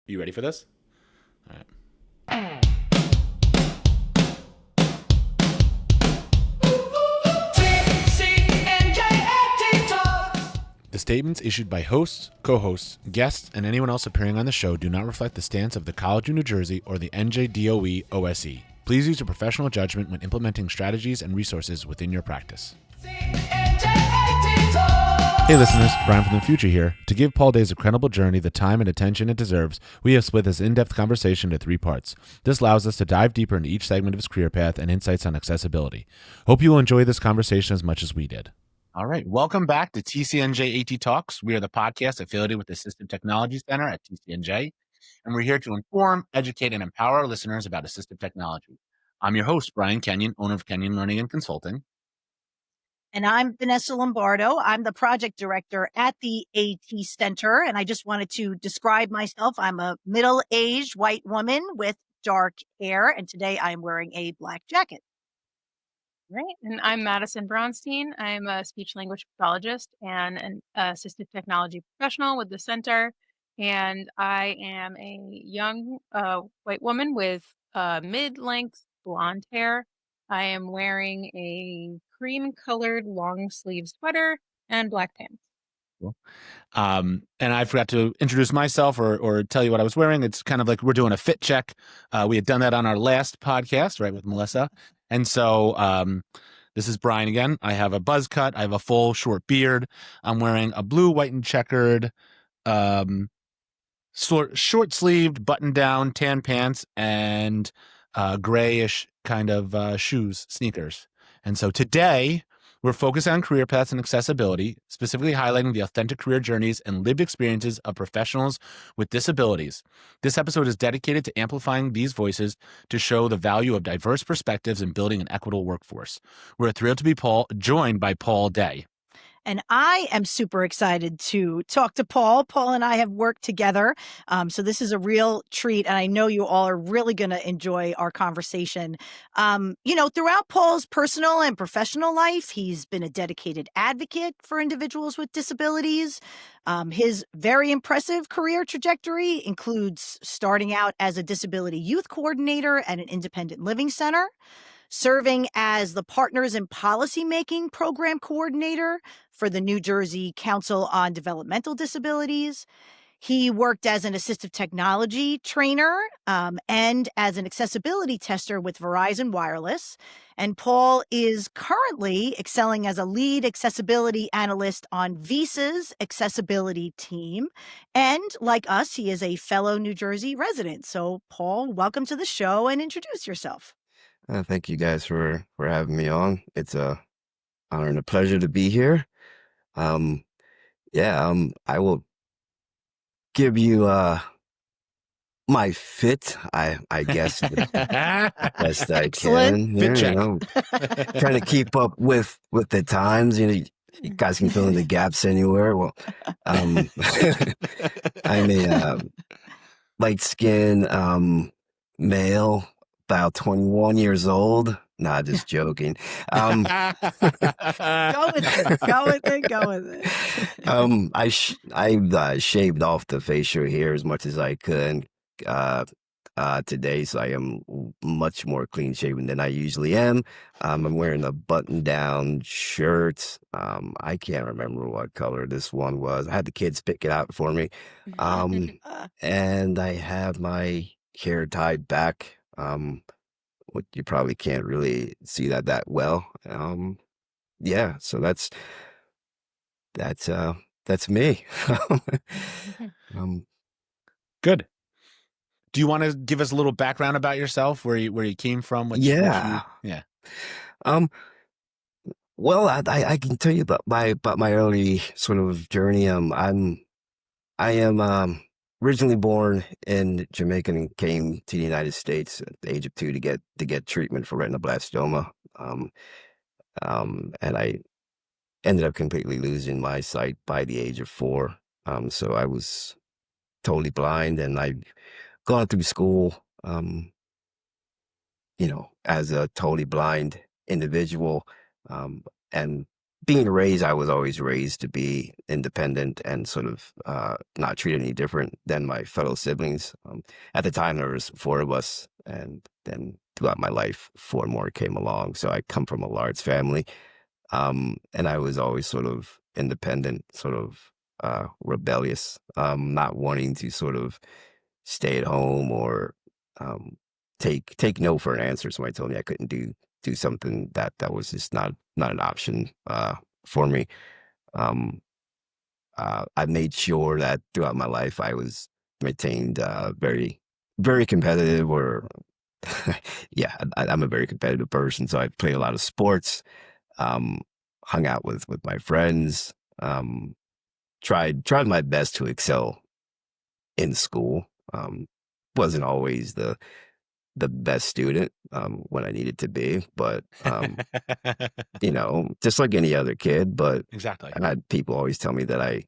You ready for this? All right. The statements issued by hosts, co-hosts, guests, and anyone else appearing on the show do not reflect the stance of the College of New Jersey or the NJDOE OSE. Please use your professional judgment when implementing strategies and resources within your practice. Hey listeners, Brian from the future here. To give Paul Daye's incredible journey the time and attention it deserves, we have split this in-depth conversation into 3 parts. This allows us to dive deeper into each segment of his career path and insights on accessibility. Hope you will enjoy this conversation as much as we did. All right, welcome back to TCNJ AT Talks. We are the podcast affiliated with the Assistive Technology Center at TCNJ, and we're here to inform, educate, and empower our listeners about assistive technology. I'm your host, Brian Kenyon, owner of Kenyon Learning and Consulting. And I'm Vanessa Lombardo. I'm the project director at the AT Center. And I just wanted to describe myself. I'm a middle-aged white woman with dark hair. And today I'm wearing a black jacket. Right. And I'm Madison Bronstein. I'm a speech language pathologist and an assistive technology professional with the center. And I am a young white woman with mid-length blonde hair. I am wearing a cream-colored long-sleeve sweater and black pants. Cool. And I forgot to introduce myself or tell you what I was wearing. It's kind of like we're doing a fit check. We had done that on our last podcast, right, with Melissa. And so this is Brian again. I have a buzz cut. I have a full short beard. I'm wearing a blue, white, and checkered short-sleeved, button-down tan pants and grayish kind of shoes, sneakers. And so today, we're focused on career paths and accessibility, specifically highlighting the authentic career journeys and lived experiences of professionals with disabilities. This episode is dedicated to amplifying these voices to show the value of diverse perspectives in building an equitable workforce. We're thrilled to be joined by Paul Daye. And I am super excited to talk to Paul. Paul and I have worked together. So this is a real treat. And I know you all are really going to enjoy our conversation. Throughout Paul's personal and professional life, he's been a dedicated advocate for individuals with disabilities. His very impressive career trajectory includes starting out as a disability youth coordinator at an independent living center, serving as the Partners in Policymaking Program Coordinator for the New Jersey Council on Developmental Disabilities. He worked as an assistive technology trainer and as an accessibility tester with Verizon Wireless. And Paul is currently excelling as a lead accessibility analyst on Visa's accessibility team. And like us, he is a fellow New Jersey resident. So, Paul, welcome to the show and introduce yourself. Thank you guys for having me on. It's a honor and a pleasure to be here. I will give you my fit. I guess the best I can. Fit check. Trying to keep up with the times. You guys can fill in the gaps anywhere. Well, I'm a light skin male, about 21 years old. Nah, just joking. Go with it. I shaved off the facial hair as much as I could today, so I am much more clean shaven than I usually am. I'm wearing a button-down shirt. I can't remember what color this one was. I had the kids pick it out for me. And I have my hair tied back. What you probably can't really see that well. So that's me. Good. Do you want to give us a little background about yourself, where you came from? Yeah. Well, I can tell you about my early sort of journey. I am originally born in Jamaica and came to the United States at the age of 2 to get treatment for retinoblastoma. And I ended up completely losing my sight by the age of 4. So I was totally blind, and I've gone through school, as a totally blind individual. And being raised, I was always raised to be independent and sort of not treated any different than my fellow siblings. At the time, there was 4 of us, and then throughout my life, 4 more came along. So I come from a large family, and I was always sort of independent, sort of rebellious, not wanting to sort of stay at home or take no for an answer. Somebody told me I couldn't do something that was just not an option for me. I made sure that throughout my life I was maintained very, very competitive. Or yeah, I'm a very competitive person, so I play a lot of sports. Hung out with my friends. Tried my best to excel in school. Wasn't always the best student when I needed to be, but just like any other kid. But Exactly. I had people always tell me that I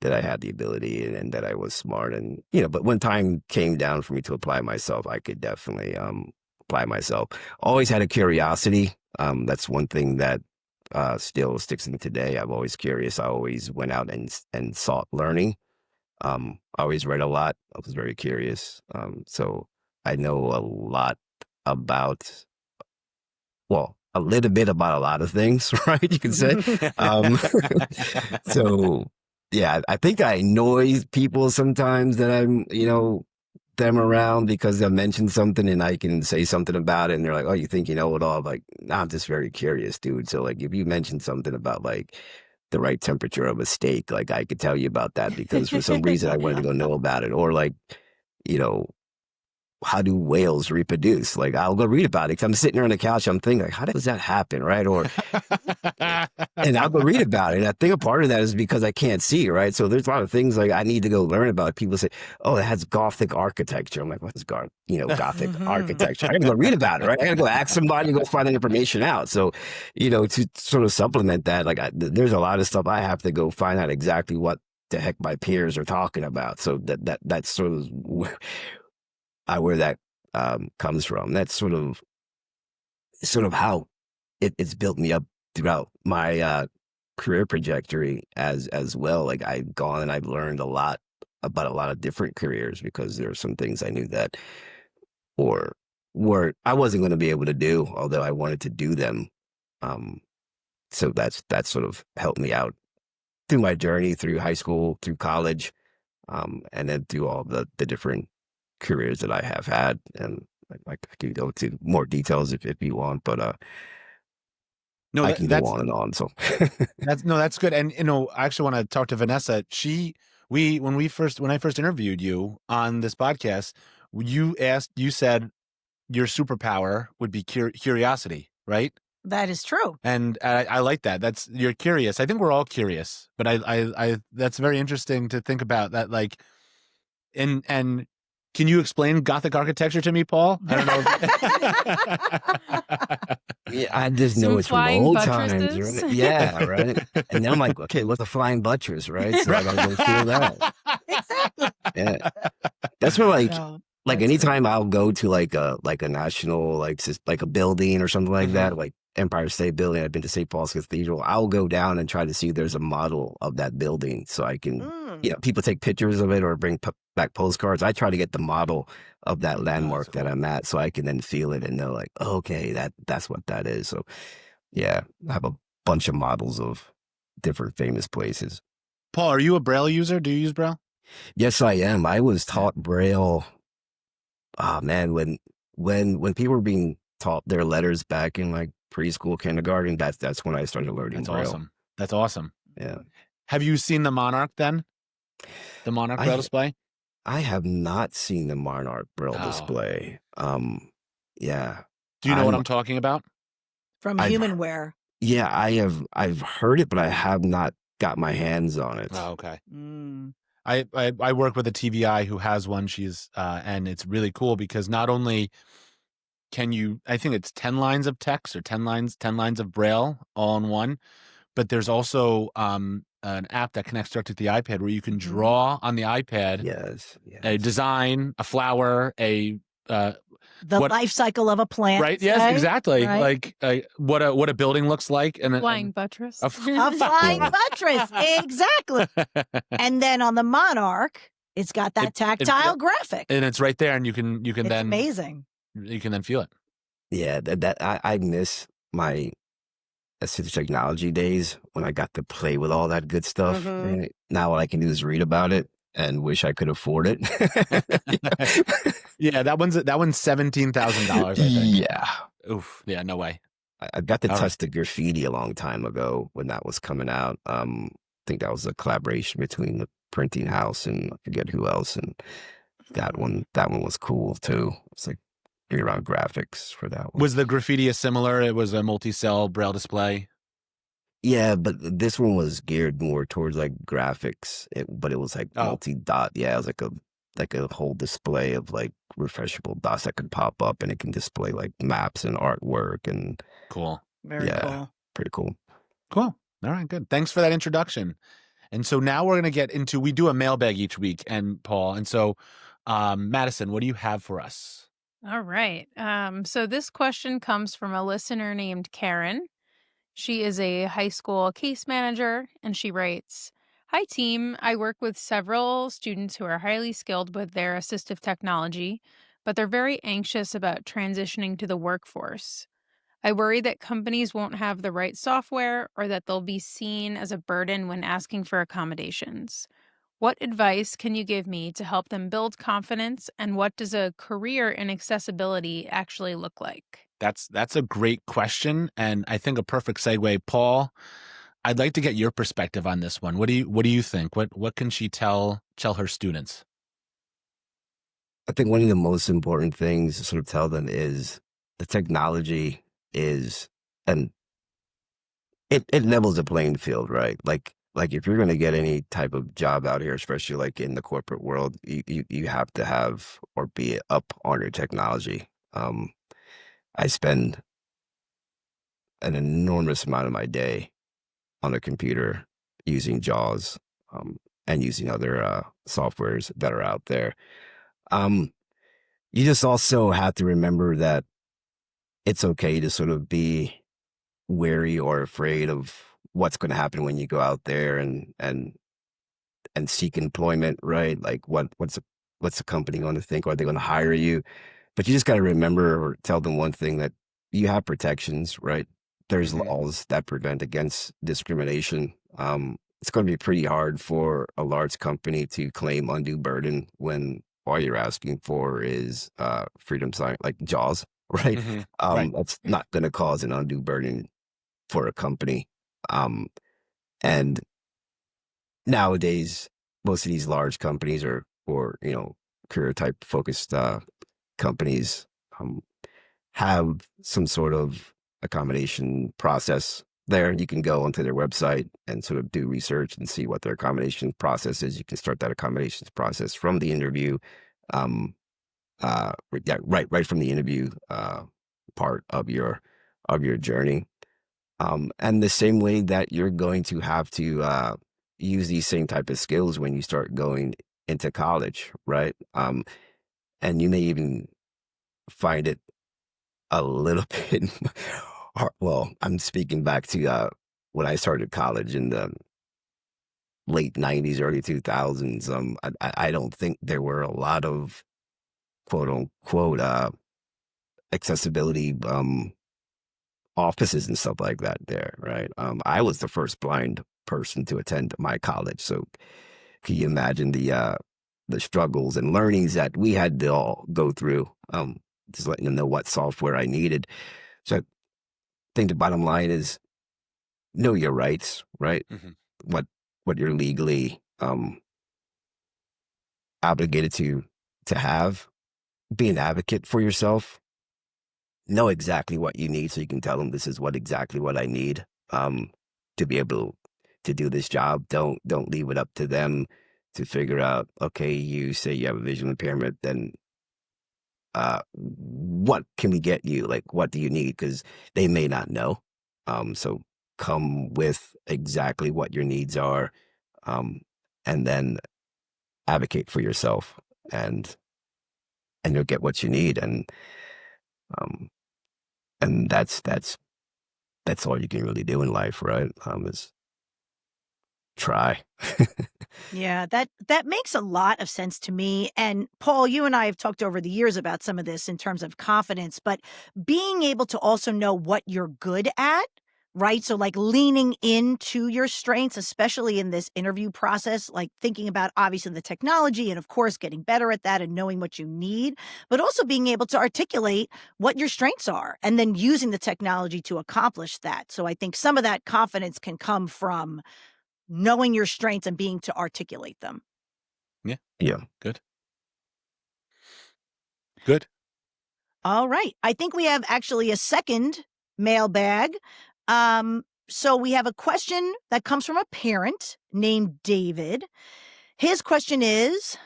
had the ability and that I was smart, and but when time came down for me to apply myself, I could definitely apply myself. Always had a curiosity. That's one thing that still sticks with me today. I'm always curious. I always went out and sought learning. I always read a lot. I was very curious. So I know a lot about, well, a little bit about a lot of things, right? You can say. So yeah, I think I annoy people sometimes that I'm, them around, because they'll mention something and I can say something about it and they're like, oh, you think you know it all? I'm like, nah, I'm just very curious, dude. So like, if you mention something about like the right temperature of a steak, like I could tell you about that because for some reason I wanted to go know about it. Or like, you know, how do whales reproduce? Like I'll go read about it because I'm sitting there on the couch. I'm thinking like, how does that happen? Right. Or, and I'll go read about it. And I think a part of that is because I can't see. Right. So there's a lot of things like I need to go learn about. People say, oh, it has Gothic architecture. I'm like, what is Gothic architecture? I got to go read about it. Right. I got to go ask somebody and go find that information out. So, to sort of supplement that, like there's a lot of stuff I have to go find out exactly what the heck my peers are talking about. So that's sort of where that comes from. That's sort of how it's built me up throughout my career trajectory as well. Like I've gone and I've learned a lot about a lot of different careers because there are some things I knew that or I wasn't going to be able to do, although I wanted to do them. So that sort of helped me out through my journey, through high school, through college, and then through all the different careers that I have had. And I can go to more details if you want, but no, I can go on and on. So that's good. And I actually want to talk to Vanessa. When I first interviewed you on this podcast, you said your superpower would be curiosity, right? That is true. And I like that. You're curious. I think we're all curious, but I that's very interesting to think about that. Like, and can you explain Gothic architecture to me, Paul? I don't know. Yeah, I just know it's from old times, right? Yeah, right. And then I'm like, okay, what's a flying buttress, right? So I gotta go feel that. Exactly. Yeah, that's where like anytime I'll go to like a national like a building or something like that, like Empire State Building. I've been to St. Paul's Cathedral. I'll go down and try to see if there's a model of that building so I can, people take pictures of it or bring back postcards. I try to get the model of that landmark that I'm at so I can then feel it and know like, oh, okay, that's what that is. So yeah, I have a bunch of models of different famous places. Paul, are you a Braille user? Do you use Braille? Yes, I am. I was taught Braille. Oh man, when people were being taught their letters back in like preschool, kindergarten, that's when I started learning Braille. That's awesome. Yeah. Have you seen the Monarch then? The Monarch Braille display? I have not seen the Monarch Braille display. Yeah. Do you know what I'm talking about? From Humanware. Yeah, I've heard it, but I have not got my hands on it. Oh, okay. I work with a TVI who has one. She's and it's really cool because not only can you, I think it's 10 lines of text or 10 lines of Braille all in one, but there's also an app that connects directly to the iPad where you can draw on the iPad yes. a design, a flower, The life cycle of a plant. Right. Yes, say, exactly. right? Like what a building looks like. Flying buttress. A flying buttress. Exactly. And then on the Monarch, it's got that tactile graphic. And it's right there, and you can it's then amazing. You can then feel it. Yeah, I miss my assistive technology days when I got to play with all that good stuff. Mhm. Right? Now all I can do is read about it and wish I could afford it. Yeah, that one's $17,000. I think. Yeah. Oof. Yeah. No way. I got to All touch the graffiti a long time ago when that was coming out. I think that was a collaboration between the printing house and I forget who else. And that one was cool too. It's like around graphics for that one. Was the graffiti similar? It was a multi-cell braille display. Yeah, but this one was geared more towards like graphics. But it was like multi-dot. Yeah, it was like a whole display of like refreshable dots that could pop up, and it can display like maps and artwork and cool. Very cool. Pretty cool. Cool. All right, good. Thanks for that introduction. And so now we're going to get into, we do a mailbag each week, and Paul. And so, Madison, what do you have for us? All right. So this question comes from a listener named Karen. She is a high school case manager, and she writes, "Hi, team. I work with several students who are highly skilled with their assistive technology, but they're very anxious about transitioning to the workforce. I worry that companies won't have the right software or that they'll be seen as a burden when asking for accommodations. What advice can you give me to help them build confidence, and what does a career in accessibility actually look like?" That's a great question, and I think a perfect segue. Paul, I'd like to get your perspective on this one. What do you think? What can she tell her students? I think one of the most important things to sort of tell them is the technology is, and it levels the playing field, right? Like if you're going to get any type of job out here, especially like in the corporate world, you have to have or be up on your technology. I spend an enormous amount of my day on a computer using JAWS and using other softwares that are out there. You just also have to remember that it's okay to sort of be wary or afraid of what's going to happen when you go out there and seek employment, right? Like what's the company going to think? Are they going to hire you? But you just got to remember or tell them one thing, that you have protections, right? There's laws that prevent against discrimination. It's going to be pretty hard for a large company to claim undue burden when all you're asking for is freedom sign, like JAWS, right? Right. That's not going to cause an undue burden for a company. And nowadays, most of these large companies or career type focused companies have some sort of accommodation process there. You can go onto their website and sort of do research and see what their accommodation process is. You can start that accommodations process from the interview, right from the interview part of your journey. And the same way that you're going to have to use these same type of skills when you start going into college, right? And you may even find it a little bit hard. Well, I'm speaking back to when I started college in the late 90s, early 2000s. I don't think there were a lot of quote unquote accessibility offices and stuff like that there, right? I was the first blind person to attend my college, so can you imagine the struggles and learnings that we had to all go through? Just letting them know what software I needed. So I think the bottom line is know your rights, right? What you're legally obligated to have. Be an advocate for yourself. Know exactly what you need so you can tell them this is exactly what I need to be able to do this job. Don't leave it up to them to figure out, okay, you say you have a visual impairment, then what can we get you? Like, what do you need? Because they may not know. So come with exactly what your needs are, and then advocate for yourself and you'll get what you need. Um, and that's all you can really do in life, right? Is try. Yeah, that makes a lot of sense to me. And Paul, you and I have talked over the years about some of this in terms of confidence, but being able to also know what you're good at, right? So like leaning into your strengths, especially in this interview process, like thinking about obviously the technology and of course getting better at that and knowing what you need, but also being able to articulate what your strengths are and then using the technology to accomplish that. So I think some of that confidence can come from knowing your strengths and being to articulate them. Yeah. Yeah. Good. Good. All right. I think we have actually a second mailbag. So we have a question that comes from a parent named David. His question is,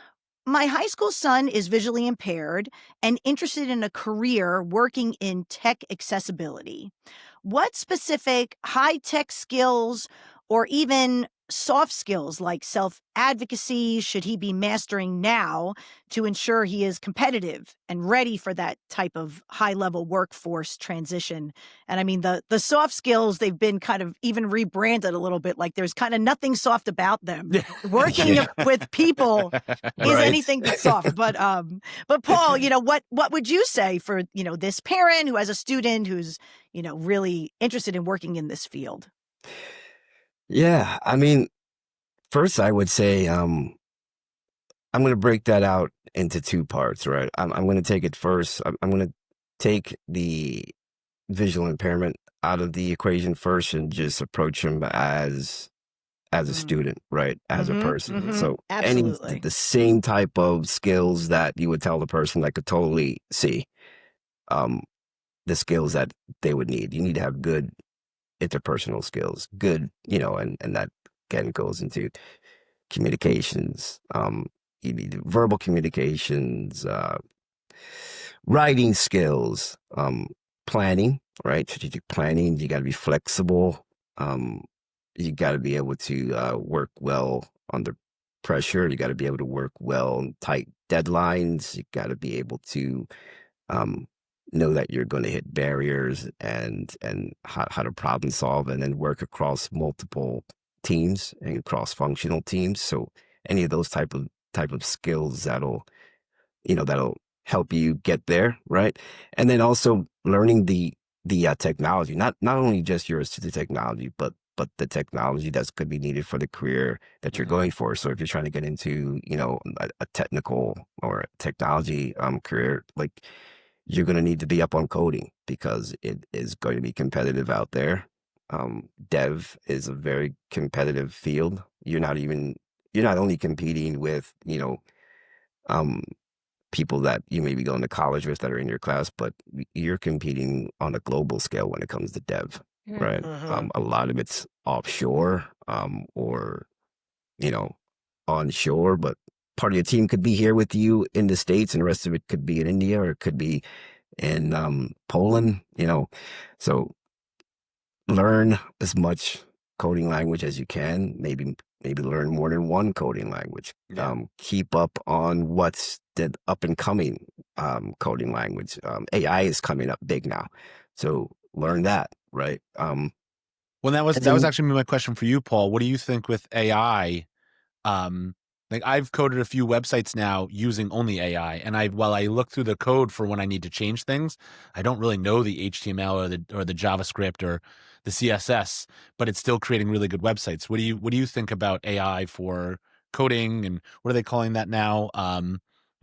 my high school son is visually impaired and interested in a career working in tech accessibility. What specific high-tech skills or even soft skills like self-advocacy should he be mastering now to ensure he is competitive and ready for that type of high-level workforce transition? And I mean, the soft skills, they've been kind of even rebranded a little bit, like there's kind of nothing soft about them. Working Yeah. with people is Right. anything but soft. But Paul, what would you say for, this parent who has a student who's, really interested in working in this field? Yeah. I mean, first I would say I'm going to break that out into two parts, right? I'm going to take it first. I'm going to take the visual impairment out of the equation first and just approach him as a student, right? As a person. So Absolutely. the same type of skills that you would tell the person that could totally see, um, the skills that they would need. You need to have good interpersonal skills, good, and that again goes into communications. You need verbal communications, writing skills, planning, right? Strategic planning. You got to be flexible. Um, you got to be able to work well under pressure. You got to be able to work well on tight deadlines. You got to be able to um, know that you're going to hit barriers and how to problem solve, and then work across multiple teams and cross functional teams. So any of those type of skills that'll help you get there, right? And then also learning the technology, not only just your assistive technology, but the technology that's could be needed for the career that you're going for. So if you're trying to get into, a technical or technology career, like you're going to need to be up on coding because it is going to be competitive out there. Dev is a very competitive field. You're not only competing with, um, people that you may be going to college with that are in your class, but you're competing on a global scale when it comes to dev, right? A lot of it's offshore, or, onshore, but part of your team could be here with you in the States and the rest of it could be in India or it could be in Poland, so learn as much coding language as you can, maybe learn more than one coding language. Yeah. Keep up on what's the up and coming coding language. AI is coming up big now, so learn that, right? Well, that And was then, actually my question for you, Paul. What do you think with AI? Like I've coded a few websites now using only AI, and while I look through the code for when I need to change things, I don't really know the HTML or the JavaScript or the CSS, but it's still creating really good websites. What do you think about AI for coding, and what are they calling that now?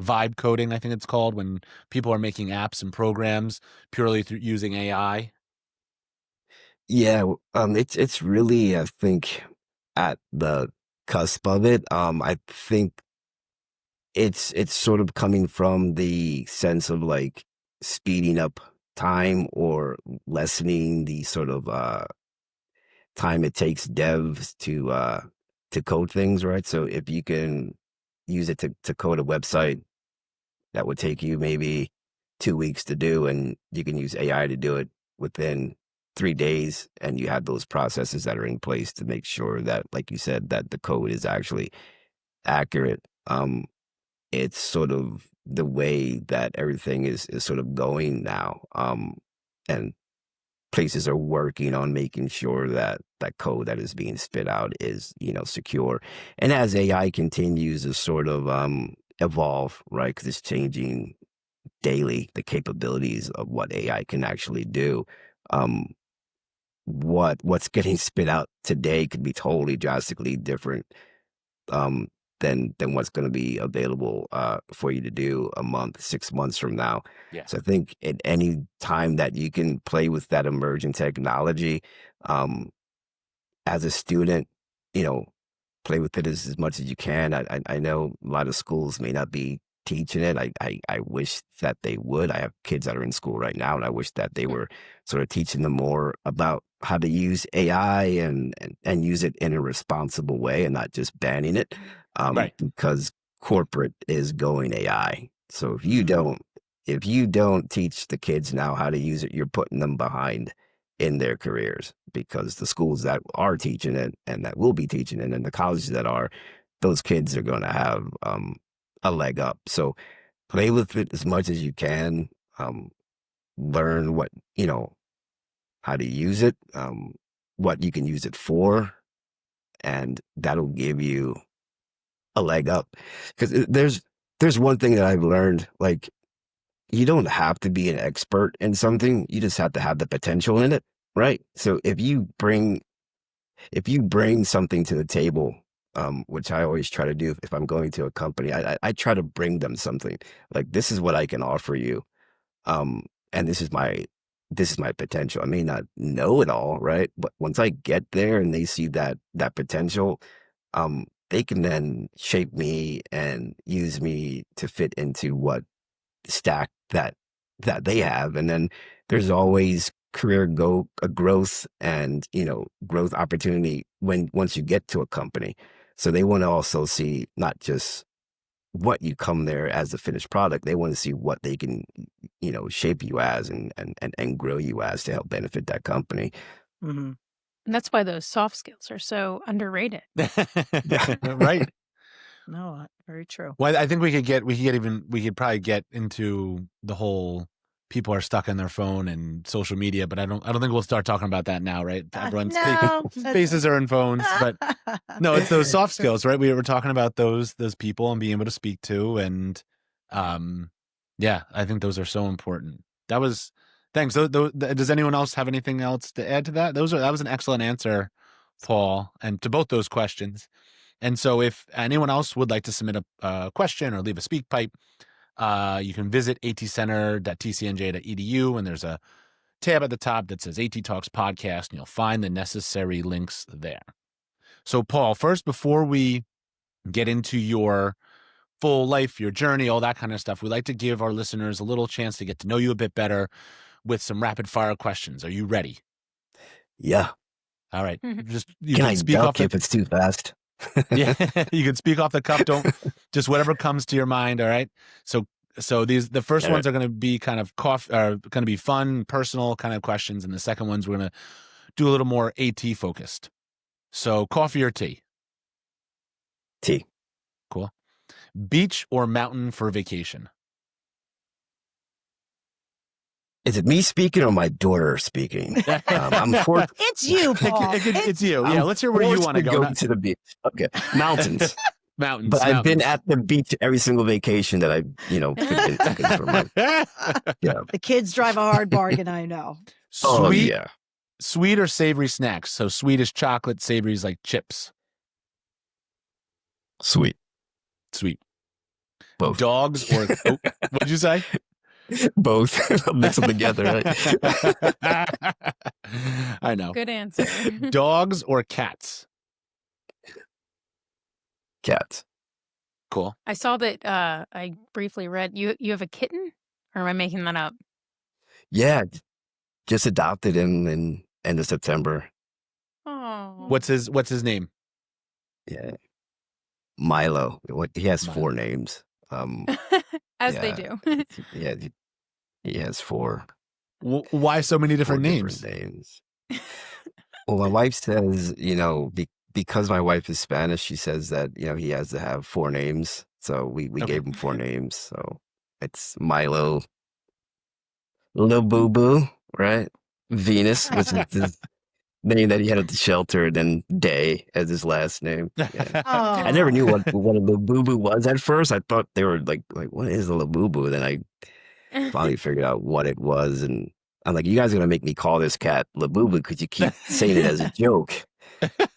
Vibe coding, I think it's called, when people are making apps and programs purely through using AI. yeah, it's really, I think, at the cusp of it. I think it's sort of coming from the sense of like speeding up time or lessening the sort of time it takes devs to code things, right? So if you can use it to code a website that would take you maybe 2 weeks to do, and you can use AI to do it within 3 days, and you have those processes that are in place to make sure that, like you said, that the code is actually accurate. it's sort of the way that everything is sort of going now. And places are working on making sure that that code that is being spit out is, secure. And as AI continues to sort of evolve, right? Because it's changing daily, the capabilities of what AI can actually do. Um, what's getting spit out today could be totally drastically different um, than what's going to be available for you to do a month, 6 months from now. Yeah. So I think at any time that you can play with that emerging technology, um, as a student, you know, play with it as much as you can. I know a lot of schools may not be teaching it. I wish that they would. I have kids that are in school right now, and I wish that they were sort of teaching them more about how to use AI and use it in a responsible way and not just banning it, Right. because corporate is going AI. So if you don't teach the kids now how to use it, you're putting them behind in their careers, because the schools that are teaching it and that will be teaching it and the colleges that are, those kids are going to have a leg up. So play with it as much as you can. Learn how to use it, what you can use it for, and that'll give you a leg up. Because there's one thing that I've learned, like, you don't have to be an expert in something. You just have to have the potential in it, right? So if you bring something to the table, which I always try to do if I'm going to a company, I try to bring them something like, this is what I can offer you, and this is my potential. I may not know it all, right? But once I get there and they see that potential, they can then shape me and use me to fit into what stack that they have. And then there's always career growth and growth opportunity once you get to a company. So they want to also see not just what you come there as a finished product. They want to see what they can shape you as and grow you as to help benefit that company. Mm-hmm. And that's why those soft skills are so underrated. Right. No, very true. Well, I think we could probably get into the whole people are stuck on their phone and social media, but I don't think we'll start talking about that now, right? Everyone's No, faces are in phones, but no, it's those soft skills, right? We were talking about those people and being able to speak to, and yeah, I think those are so important. Thanks. Does anyone else have anything else to add to that? That was an excellent answer, Paul, and to both those questions. And so if anyone else would like to submit a question or leave a speak pipe, you can visit atcenter.tcnj.edu, and there's a tab at the top that says AT Talks Podcast, and you'll find the necessary links there. So, Paul, first, before we get into your full life, your journey, all that kind of stuff, we like to give our listeners a little chance to get to know you a bit better with some rapid fire questions. Are you ready? Yeah. All right. Can I duck if it's too fast? Yeah, you can speak off the cuff. Don't just whatever comes to your mind. All right. So the first ones are going to be kind of going to be fun, personal kind of questions, and the second ones we're going to do a little more AT focused. So, coffee or tea? Tea. Cool. Beach or mountain for vacation? Is it me speaking or my daughter speaking? It's you, Paul. It's you. Yeah, let's hear where you want to go. To the beach. Okay, mountains. Mountains. But I've been at the beach every single vacation that I've taken from my, yeah. The kids drive a hard bargain, I know. Sweet or savory snacks? So sweet is chocolate, savory is like chips. Sweet. Both. Dogs or what'd you say? Both. Mix them together. Right? I know. Good answer. Dogs or cats? Cats. Cool. I saw that I briefly read you have a kitten, or am I making that up? Yeah, just adopted him in end of September. Oh. What's his name? Yeah. Milo. He has 4 names. As they do. Yeah, he has 4. Why so many different names? Well, my wife says, because my wife is Spanish, she says that, he has to have 4 names So we Okay. gave him 4 names. So it's Milo, Lil Boo Boo, right? Venus, which is his name that he had at the shelter, and then Day as his last name. Yeah. I never knew what a Lil Boo Boo was at first. I thought they were like what is a Lil Boo Boo? Then I finally figured out what it was, and I'm like, you guys are gonna make me call this cat Lil Boo Boo because you keep saying it as a joke.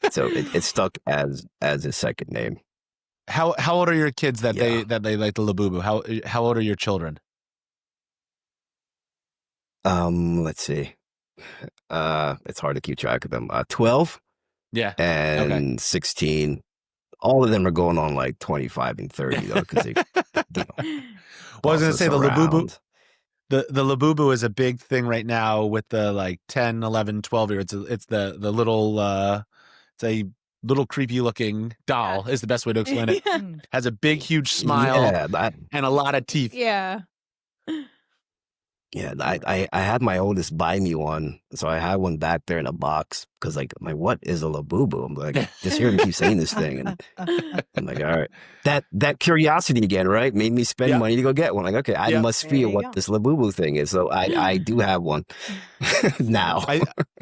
So it stuck as his second name. How old are your kids that Yeah. they like the Labubu? How old are your children? Let's see. It's hard to keep track of them. 12 Yeah. and Okay. 16. All of them are going on like 25 and 30 though, because they, Well, I was going to say the Labubu. The Labubu is a big thing right now with the like 10, 11, 12-year-olds. It's the little it's a little creepy looking doll is the best way to explain it. Has a big huge smile and a lot of teeth. Yeah. Yeah, I had my oldest buy me one, so I had one back there in a box because like what is a Labubu? I'm like just hearing him keep saying this thing, and I'm like, all right, that curiosity again, right? Made me spend money to go get one. Like, okay, I must feel what this Labubu thing is, so I do have one now.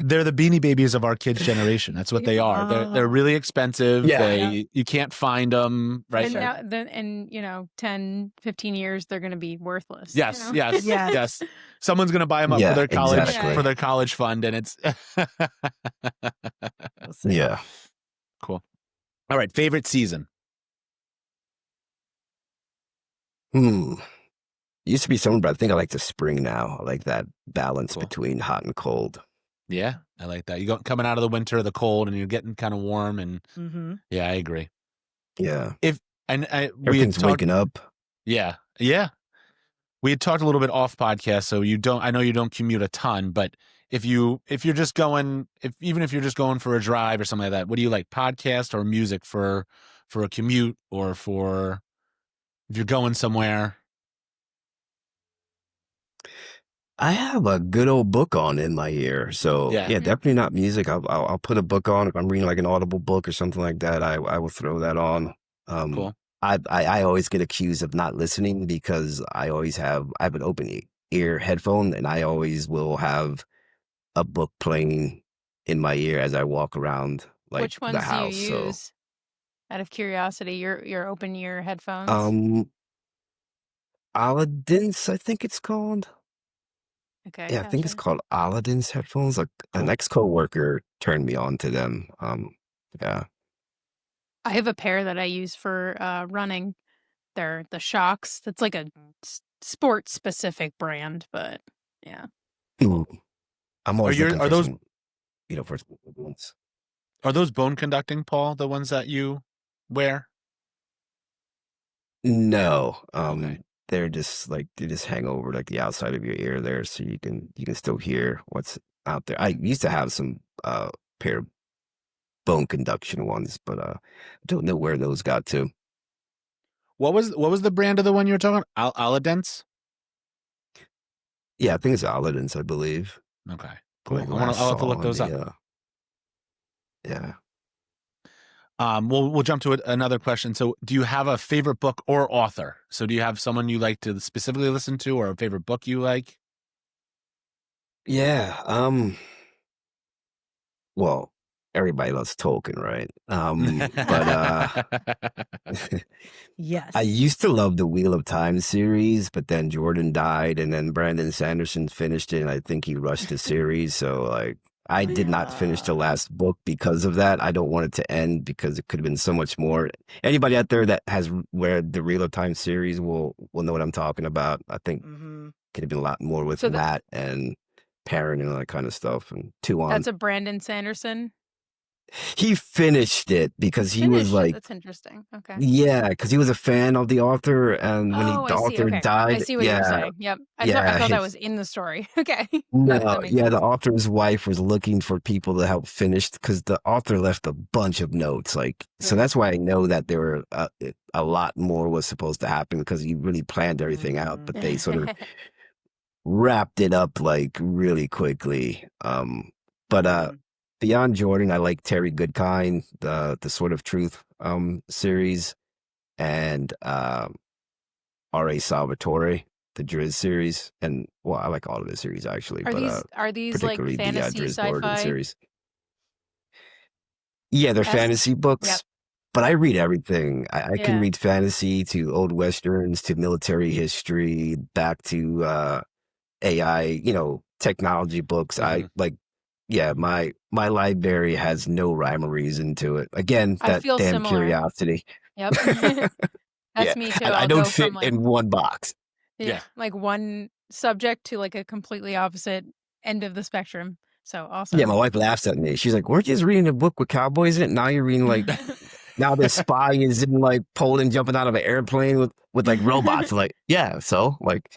They're the Beanie Babies of our kids' generation. That's what they are. They're really expensive. You can't find them, right? And now, in 10, 15 years, they're going to be worthless. Yes, yes. Someone's going to buy them up for their college for their college fund, and it's yeah. Cool. All right, favorite season. Used to be summer, but I think I like the spring now. I like that balance between hot and cold. Yeah, I like that. You coming out of the winter, the cold, and you're getting kind of warm, and yeah, I agree. Yeah. Everything's waking up. Yeah. We had talked a little bit off podcast, so I know you don't commute a ton, but even if you're just going for a drive or something like that, what do you like, podcast or music for a commute or for if you're going somewhere? I have a good old book on in my ear, so yeah, definitely not music. I'll put a book on if I'm reading like an Audible book or something like that. I will throw that on. Cool. I always get accused of not listening because I have an open ear headphone, and I always will have a book playing in my ear as I walk around like Which ones the house. do you use? Out of curiosity, your open ear headphones. Aladdin's, I think it's called. Okay. Yeah, I think it's called Aladdin's headphones. Like an ex-coworker turned me on to them. Yeah. I have a pair that I use for running. They're the Shocks. That's like a sports specific brand, but yeah. I'm always looking for some, for ones. Are those bone conducting, Paul? The ones that you wear? No. They're just hang over like the outside of your ear there, so you can still hear what's out there. I used to have some pair of bone conduction ones, but I don't know where those got to. What was the brand of the one you were talking about? Aladdin's? Yeah, I think it's Aladdin's, I believe. Okay. Cool. I'll have to look those up. Yeah. We'll jump to another question. So do you have a favorite book or author? So do you have someone you like to specifically listen to or a favorite book you like? Yeah. Well, everybody loves Tolkien, right? But yes. I used to love the Wheel of Time series, but then Jordan died and then Brandon Sanderson finished it, and I think he rushed the series. So I did not finish the last book because of that. I don't want it to end because it could have been so much more. Anybody out there that has read the Wheel of Time series will know what I'm talking about. I think could have been a lot more with Matt and Perrin and all that kind of stuff. And That's a Brandon Sanderson. He finished it because he was like, that's interesting. Okay. Yeah, because he was a fan of the author, and when the author died, I see what you're saying. Yep. I thought that was in the story. Okay. No, the author's wife was looking for people to help finish because the author left a bunch of notes. So that's why I know that there were a lot more was supposed to happen because he really planned everything out, but they sort of wrapped it up really quickly. But beyond Jordan, I like Terry Goodkind, the Sword of Truth series. and R.A. Salvatore, the Drizzt series, and well, I like all of the series actually, Are but these like particularly the fantasy Drizzt Do'Urden sci-fi? series. Yeah, they're Esque? fantasy Yep. books, but I read everything. I can Yeah. read fantasy to old westerns to military history, back to AI, technology books. I Mhm. like, yeah, my library has no rhyme or reason to it. Again, I that feel damn similar. curiosity. Yep. Yeah, That's me too. I I'll don't go fit from like in one box. Yeah. like one subject to like a completely opposite end of the spectrum. So Yeah, my awesome. wife laughs at me. She's like, "Weren't you just reading a book with cowboys in it? Now you're reading like now this spy is in like Poland jumping out of an airplane with like robots." Like, yeah, so like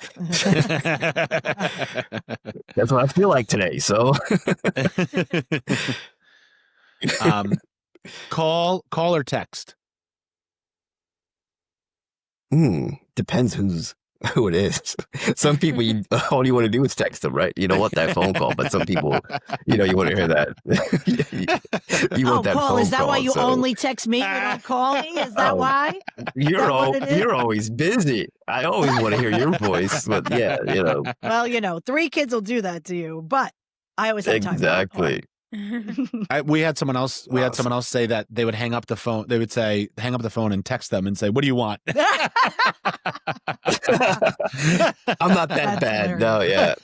that's what I feel like today. So Call or text? depends who it is. Some people all you want to do is text them, right? You don't want that phone call, but some people, you want to hear that. You want that Paul, phone is that call. why you So only text me? You don't call me? Is that why? you're that what it is? you're always busy. I always want to hear your voice, but yeah, Well, 3 kids will do that to you, but I always have time. exactly. We had someone else. We had someone else say that they would hang up the phone. They would say, "Hang up the phone and text them and say, what do you want?" I'm not that That's bad. No, yeah.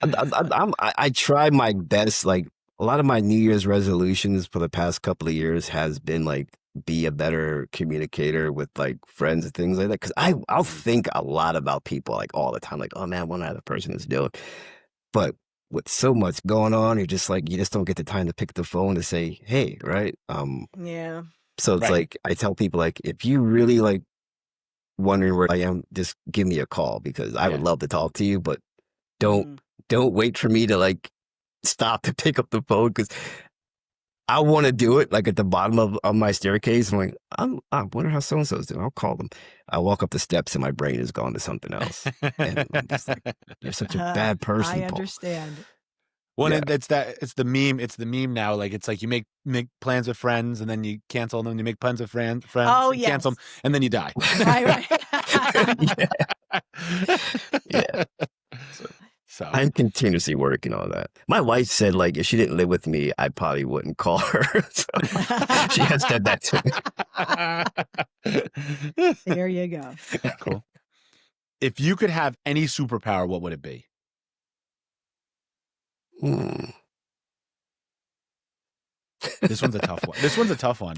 I try my best. Like a lot of my New Year's resolutions for the past couple of years has been like be a better communicator with like friends and things like that. Because I'll think a lot about people like all the time. Like, oh man, I wonder how the person is doing. But with so much going on, you just don't get the time to pick the phone to say, hey, right? Yeah. So it's Right. like I tell people like if you really like wondering where I am, just give me a call because I would love to talk to you, but don't wait for me to like stop to pick up the phone because I want to do it like at the bottom of my staircase. I'm like, I wonder how so-and-so's doing. I'll call them. I walk up the steps and my brain is gone to something else. And I'm just like, you're such a bad person, I Paul. understand. Well, Yeah. it's the meme. It's the meme now. Like it's like you make plans with friends and then you cancel them. You make plans with friends. Oh, you cancel yes. them, and then you die. Right. Yeah. So I'm continuously working on that. My wife said, like, if she didn't live with me, I probably wouldn't call her. So she has said that to me. There you go. Cool. If you could have any superpower, what would it be? This one's a tough one.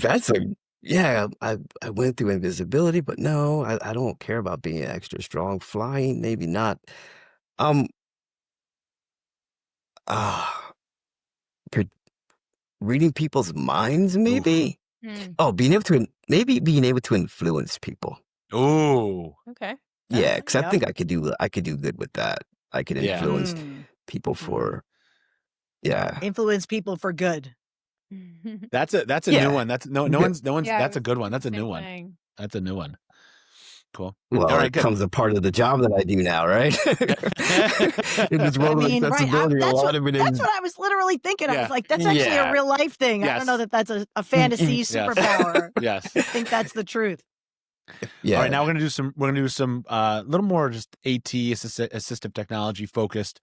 Yeah, I went through invisibility, but no, I don't care about being extra strong. Flying, maybe not. Pre- Reading people's minds, maybe. Oh, being able to influence people. Oh, Okay. Yeah, because I Yep. think I could do good with that. I could Yeah. influence people for Influence people for good. That's a Yeah. new one. That's no one's Yeah, that's a good one. That's a same new one. thing. That's a new one. Cool. Well, All right, it good. comes a part of the job that I do now, right? In this world of accessibility, a lot of it is. That's what I was literally thinking. I Yeah. was like, that's actually a Yeah. real life thing. I don't know Yes. that that's a fantasy Yes. superpower. Yes. I think that's the truth. Yeah. All right, now we're gonna do some little more just assistive technology focused.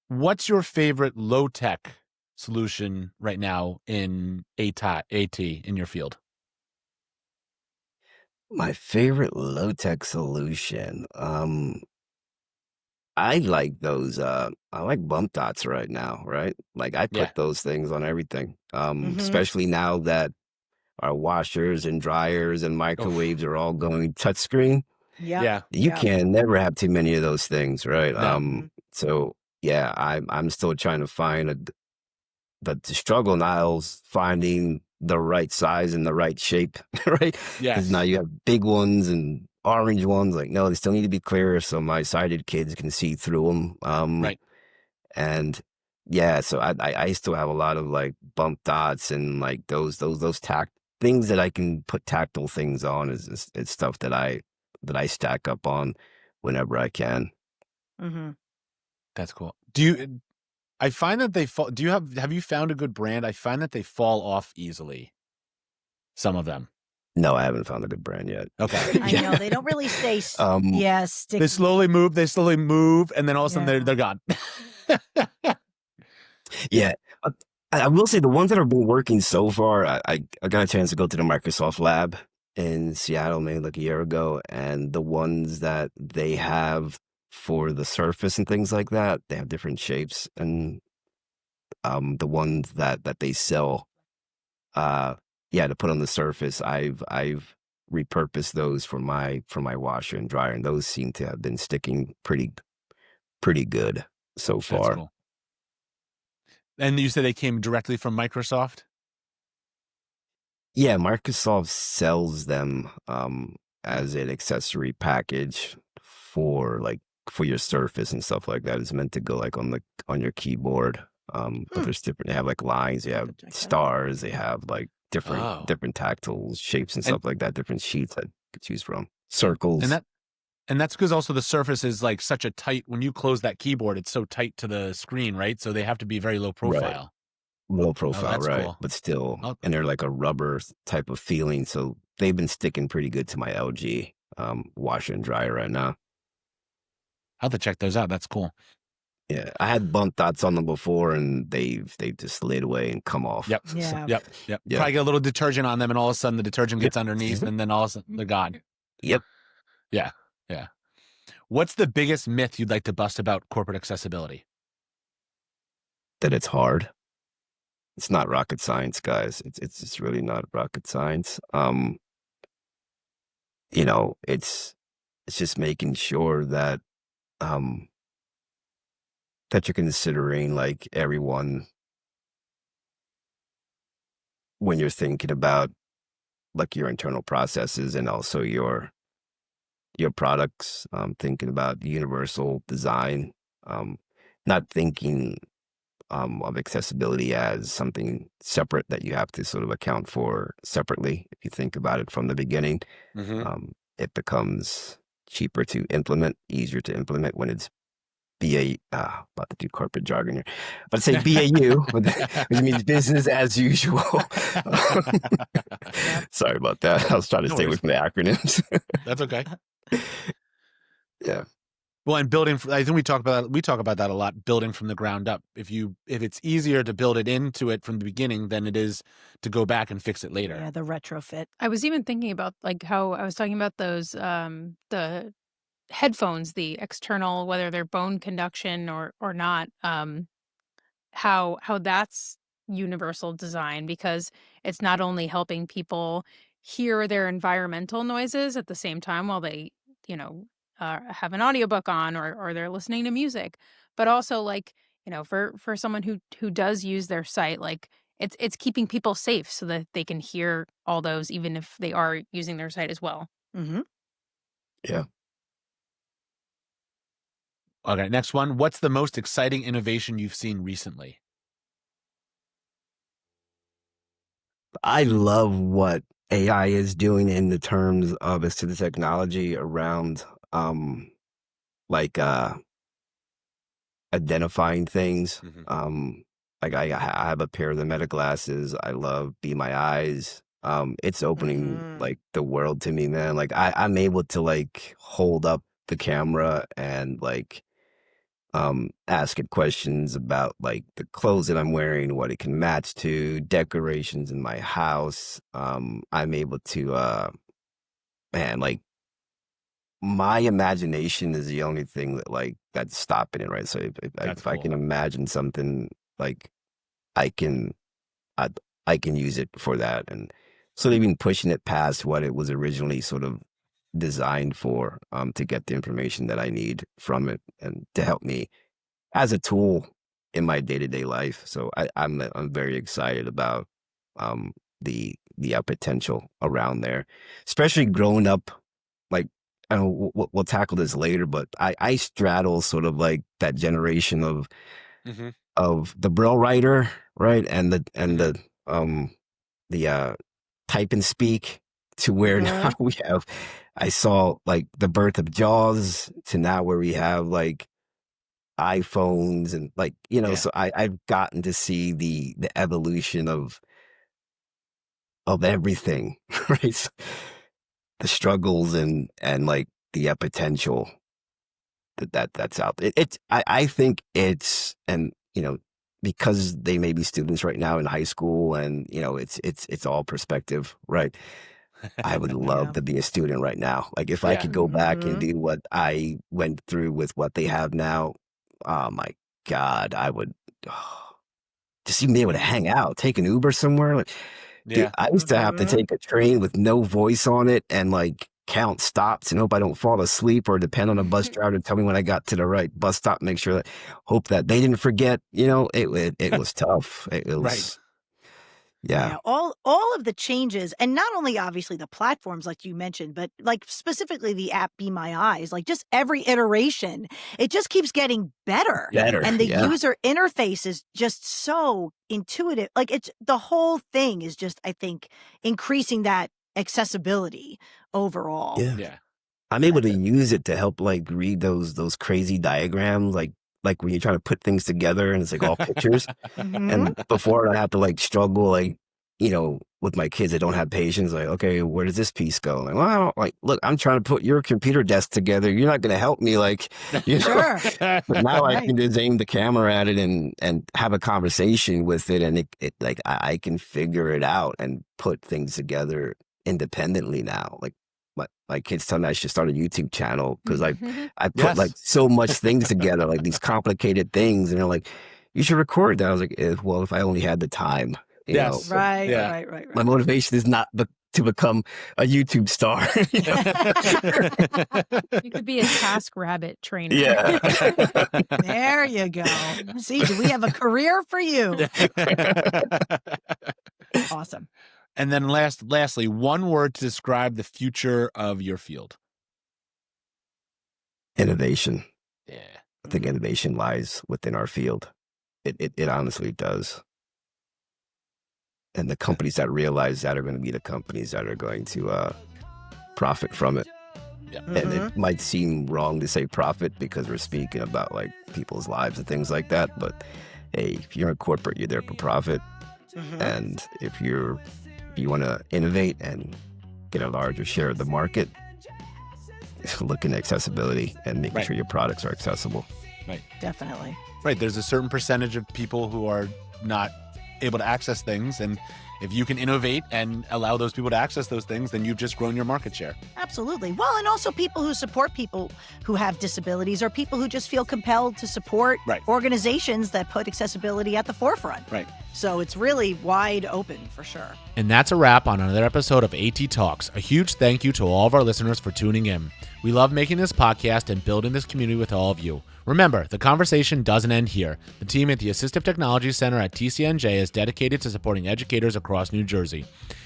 What's your favorite low tech solution right now in AT in your field? My favorite low tech solution. I like those. I like bump dots right now, right? Like I put those things on everything. Especially now that our washers and dryers and microwaves are all going touchscreen. Yeah. You can never have too many of those things, right? No. So yeah, I'm still trying to find the struggle now is finding the right size and the right shape, right? Yes. Because now you have big ones and orange ones. Like, no, they still need to be clear so my sighted kids can see through them. Right. And yeah, so I still have a lot of like bump dots and like those things that I can put tactile things on is stuff that I stack up on whenever I can. That's cool. I find that they fall. Have you found a good brand? I find that they fall off easily. Some of them. No, I haven't found a good brand yet. Okay. I know they don't really stay. They Sticky. slowly move, and then all of a sudden they're gone. Yeah. I will say the ones that have been working so far, I got a chance to go to the Microsoft lab in Seattle maybe like a year ago, and the ones that they have for the Surface and things like that, they have different shapes, and the ones that they sell, to put on the Surface, I've repurposed those for my washer and dryer, and those seem to have been sticking pretty good so That's far. cool. And you said they came directly from Microsoft? Yeah, Microsoft sells them as an accessory package for your Surface and stuff like that. It's meant to go like on your keyboard. But there's different. They have like lines. They have stars. They have like different tactile shapes and stuff like that. Different sheets I could choose from. Circles. And that's because also the Surface is like such a tight. When you close that keyboard, it's so tight to the screen, right? So they have to be very low profile. Right. Low profile, right? Cool. But still, and they're like a rubber type of feeling. So they've been sticking pretty good to my LG washer and dryer right now. I'll have to check those out. That's cool. Yeah, I had bump dots on them before, and they've just slid away and come off. Yep. Yeah. Yep. Probably get a little detergent on them, and all of a sudden the detergent gets underneath, and then all of a sudden they're gone. Yep. Yeah. What's the biggest myth you'd like to bust about corporate accessibility? That it's hard. It's not rocket science, guys. It's just really not rocket science. It's just making sure that that you're considering like everyone when you're thinking about like your internal processes and also your products, thinking about universal design, not thinking of accessibility as something separate that you have to sort of account for separately. If you think about it from the beginning, it becomes cheaper to implement, easier to implement when it's about to do corporate jargon here, but say BAU, which means business as usual. Sorry about that. I was trying to stay away from the acronyms. That's okay. Yeah. Well, and building, I think we talk about that a lot, building from the ground up. If it's easier to build it into it from the beginning than it is to go back and fix it later. Yeah, the retrofit. I was even thinking about like how I was talking about those the headphones, the external, whether they're bone conduction or not, how that's universal design, because it's not only helping people hear their environmental noises at the same time while they, have an audiobook on or they're listening to music, but also like, for someone who does use their site, like it's keeping people safe so that they can hear all those, even if they are using their site as well. Mm-hmm. Yeah. Okay, next one. What's the most exciting innovation you've seen recently? I love what AI is doing in the terms of assistive technology around identifying things. Like I have a pair of the Meta glasses. I love Be My Eyes. It's opening like the world to me, man. Like I'm able to like hold up the camera and like ask it questions about like the clothes that I'm wearing, what it can match to, decorations in my house. I'm able to like my imagination is the only thing that that's stopping it, right? So if I can imagine something, like I can use it for that, and so they've been pushing it past what it was originally sort of designed for, to get the information that I need from it and to help me as a tool in my day-to-day life. So I'm very excited about the potential around there, especially growing up. Like, I know we'll tackle this later, but I straddle sort of like that generation of the Braille writer, right, and the type and speak, to where now we have. I saw like the birth of JAWS to now where we have like iPhones and like, so I've gotten to see the evolution of of everything, right? The struggles and like the potential that's out there. I think it's, and because they may be students right now in high school, and it's all perspective, right? I would love Yeah. to be a student right now. Like if I Yeah. could go back and Mhm. do what I went through with what they have now, oh my God, I would just even be able to hang out, take an Uber somewhere. Like, dude, Yeah. I used to have to Mhm. take a train with no voice on it and like count stops and hope I don't fall asleep, or depend on a bus driver to tell me when I got to the right bus stop. Make sure that, hope that they didn't forget. It was tough. It Right. was, yeah, Yeah, all of the changes, and not only obviously the platforms like you mentioned, but like specifically the app Be My Eyes, like just every iteration, it just keeps getting better. Yeah. better. And the Yeah, user interface is just so intuitive. Like it's the whole thing is just, I think, increasing that accessibility overall. yeah. Yeah. I'm able That's to it. use it to help like read those crazy diagrams, like when you're trying to put things together and it's like all pictures. Mhm. And before I have to like struggle, like, with my kids that don't have patience, like, okay, where does this piece go? Like, well, I don't, like, look, I'm trying to put your computer desk together. You're not going to help me. Like, Sure. but now I Right. can just aim the camera at it and have a conversation with it. And it like, I can figure it out and put things together independently now. Like, my kids tell me I should start a YouTube channel because I put like Yes. so much things together, like these complicated things. And they're like, you should record that. I was like, well, if I only had the time, Yes. but Right, Yeah. my right. motivation is not to become a YouTube star. You could be a task rabbit trainer. Yeah. There you go. See, do we have a career for you? Awesome. And then lastly, one word to describe the future of your field. Innovation. Yeah. I think innovation lies within our field. It honestly does. And the companies that realize that are going to be the companies that are going to profit from it. Yeah. And it might seem wrong to say profit because we're speaking about like people's lives and things like that. But hey, if you're in corporate, you're there for profit. And if you want to innovate and get a larger share of the market, look into accessibility and making Right. sure your products are accessible. Definitely. Right. There's a certain percentage of people who are not able to access things. And if you can innovate and allow those people to access those things, then you've just grown your market share. Absolutely. Well, and also people who support people who have disabilities, or people who just feel compelled to support Right. organizations that put accessibility at the forefront. Right. So it's really wide open for sure. And that's a wrap on another episode of AT Talks. A huge thank you to all of our listeners for tuning in. We love making this podcast and building this community with all of you. Remember, the conversation doesn't end here. The team at the Assistive Technology Center at TCNJ is dedicated to supporting educators across New Jersey.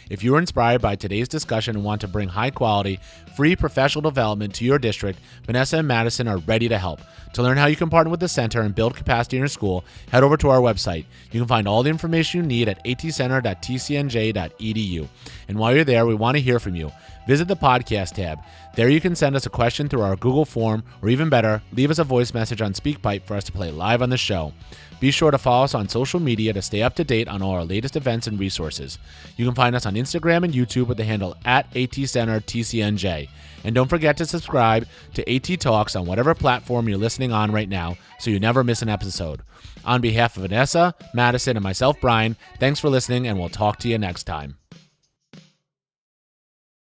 If you are inspired by today's discussion and want to bring high-quality, free professional development to your district, Vanessa and Madison are ready to help. To learn how you can partner with the center and build capacity in your school, head over to our website. You can find all the information you need at atcenter.tcnj.edu. And while you're there, we want to hear from you. Visit the podcast tab. There you can send us a question through our Google form, or even better, leave us a voice message on SpeakPipe for us to play live on the show. Be sure to follow us on social media to stay up to date on all our latest events and resources. You can find us on Instagram and YouTube with the handle @ATCenterTCNJ. And don't forget to subscribe to AT Talks on whatever platform you're listening on right now so you never miss an episode. On behalf of Vanessa, Madison, and myself, Brian, thanks for listening, and we'll talk to you next time.